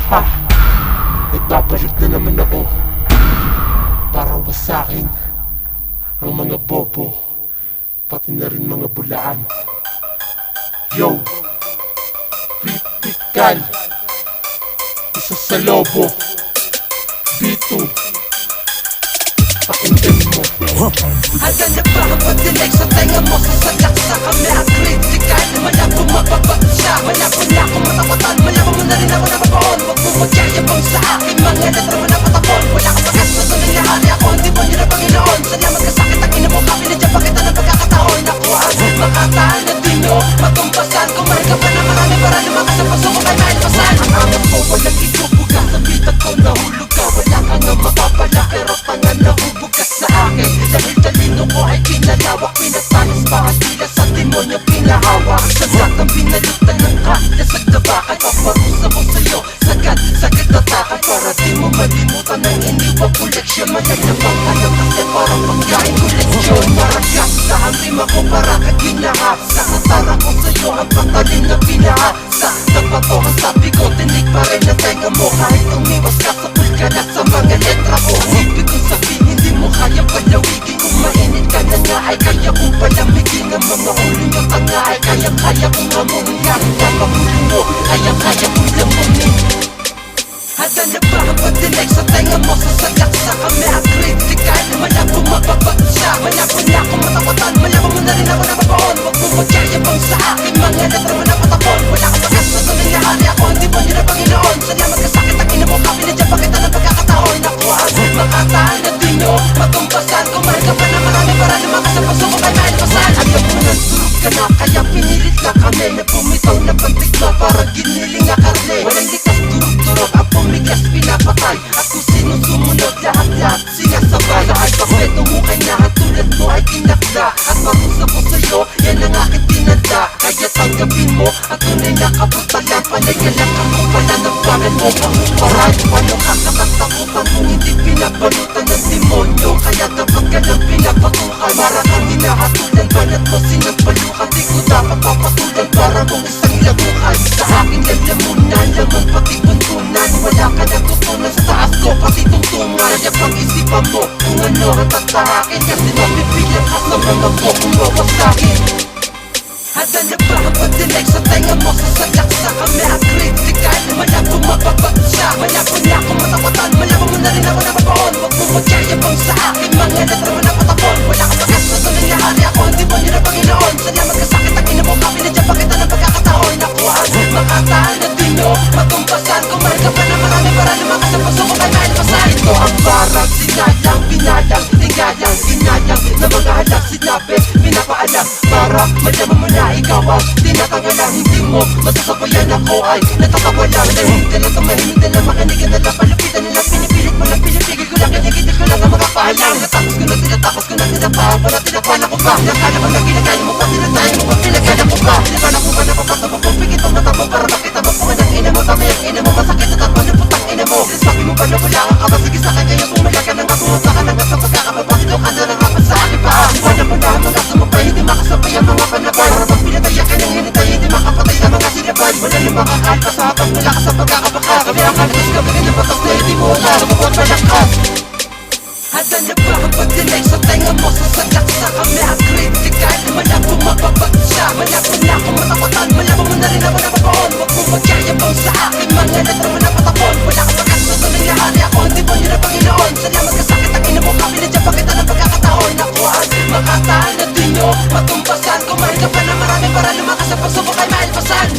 Ha, nagbabalik na naman ako para wasakin ang mga bobo, pati na rin mga bulaan. Yo, critical, isa sa lobo, B2, pakinggan mo. Handa na ba ang pagdinig sa tenga mo? Sasadak sa kami ang kritikal. Malabo mapapagsa, malabo na akong matapatan. Malabo mo na rin ako napapaon. Huwag mo magyayabang sa akin, mga natraman na patapon. Wala kang pagas na tunay na hari ako, hindi mo nyo na Panginoon. Sadya magkasakit ang ina mo, kami na dyan pakita ng pagkakataon. Ako ang makataan na di nyo matumpasan. Kumain ka pa na marami para lumakas sa paso ko kay mailpasan. Ang anak ko walang itubuga, sa bitag ko nahulog ka. Wala ka nga mapapala, pero tanga nahubog ka sa akin. Dahil talino ko ay pinalawak, pinatalas para tila sa demonyo pinahawak. Sagad ang binalutan ng dasag na bakal, paparusa ko sa'yo. Sagad na takal para di mo malimutan ang iniwag koleksyon. Malalabang alam kasi parang pagkain koleksyon. Maragas sa rima ko para kaginaha. Sa katara ko sa'yo ang patalim na pinahasa. Nagpatohan sabi ko, tinig pa rin na tenga mo. Kahit umiwas ka sa pulkan at sa mga letra ko. Ibig kong sabihin, hindi mo kaya palawigin. Kung mainit ka na nga ay kaya kong palamigin. Ang mga ulo nyo tanga ay kaya kong amunin. Kahit na pamulong mo, kaya kong lamunin. Handa na ba ang pagdinig sa tenga mo? Sasadak sa kami ang kritikal. Malabo mapapagsa, malabo na akong matapatan. Malabo mo na rin ako napapaon. Huwag mo magyayabang sa akin, mga natraman na patapon. Wala kang pagas na tunay na hari ako, hindi mo nyo na Panginoon. Sadya magkasakit ang ina mo, kami na dyan pakita ng pagkakataon. Ako ang makataan na di nyo matumpasan. Kumain ka pa na marami para lumakas sa paso ko kay mailpasan. Alam mo na surog ka na, kaya pinilit na kami na bumitaw na pantigma para giniling nga karne. Walang likas durog-durog, ang pumigas pinapatay. At kung sino sumunod, lahat-lahat sinasabay. Sa alphabet umukay na at tulad mo ay tinakda. At parusa ko sa'yo, yan ang aking tinanda. Kaya tanggapin mo ang tunay na kabutalan. Panayalang ako pala ng pangan mo. Pahuparan, paano ka nakatakutan kung hindi pinabalutan ng demonyo? Kaya dapat ka lang pinapatukan. Para kang hinahatulan, banat mo sinagbalukan. Di ko dapat papatulan para mong isang lamukan. Sa aking lalamunan, lamang pati buntunan. Wala ka na tutunan sa taas ko, pati tungtungan. Kaya pag-isipan mo kung ano ang tatahakin. Kasi mapipilang ka sa mga mo kung mawasakin. Handa na ba ang pagdinig sa tenga mo? Sasadak sa kami ang kritikal. Malabo mapapagsa, malabo na akong matapatan. Malabo mo na rin ako napapaon. Huwag mo magyayabang sa akin, mga natraman na patapon. Wala kang pagas na tunay na hari ako, hindi mo nyo na Panginoon. Sadya magkasakit ang ina mo, kami na dyan pakita ng pagkakataon. Ako ang makataan na di nyo matumpasan. Kumain ka pa na marami para lumakas sa paso ko kay mailpasan. Ito ang parang sinalang, pinalang, tigalang, ginalang na mga halang sinabi, pinapaalam para malaman mo na ikaw ang tinatanggalang. Hindi mo masasabayan ako ay natatawalang. Nahimik na tumahimik na lang, makanigan na lang, palupitan nila, pinipilit mo lang, pinipigil ko lang, kinigidil ko lang ang mga pahalang. Natapos ko na tinatapos ko na tinapahan, para tinapala ko pa. Nakala mo na ginagaya mo pa, tinatayan mo pa, pinagana ko pa. Tinapala ko pa, napapasa mo kung pigit mo mata mo para makita mo kung anong ina mo. Tama yung ina mo, masakit na tatlo ng putang ina mo. Sabi mo pa na wala ka ba, sige sa kanya yung pumala ka na nga, pumunta ka na nga sa pagkakababakit o ka na lang apat sa akin pa. Wala mo na mga sumabay, hindi makasabay ang mga panabay. Para bang pinataya ka ng hinitay, hindi makapatay sa mga sinaban. Wala na makakalpa sa habang wala ka sa pagkakabaka. Kami ang kalakas ka, bagay na patas na hindi mo wala, lumabot malakas. Handa na ba ang pagdinig sa tenga mo? Sasadak sa kami ang kritikal. Malabo mapapagsa, malabo na akong matapatan. Malabo mo na rin ako napapaon. Huwag mo magyayabang sa akin, mga natraman na patapon. Wala kang pagas na tunay na hari ako, hindi mo nyo na Panginoon. Sadya magkasakit ang ina mo, kami na dyan pakita ng pagkakataon. Ako ang makataan na di nyo matumpasan. Kumain ka pa na marami para lumakas sa paso ko kay mailpasan.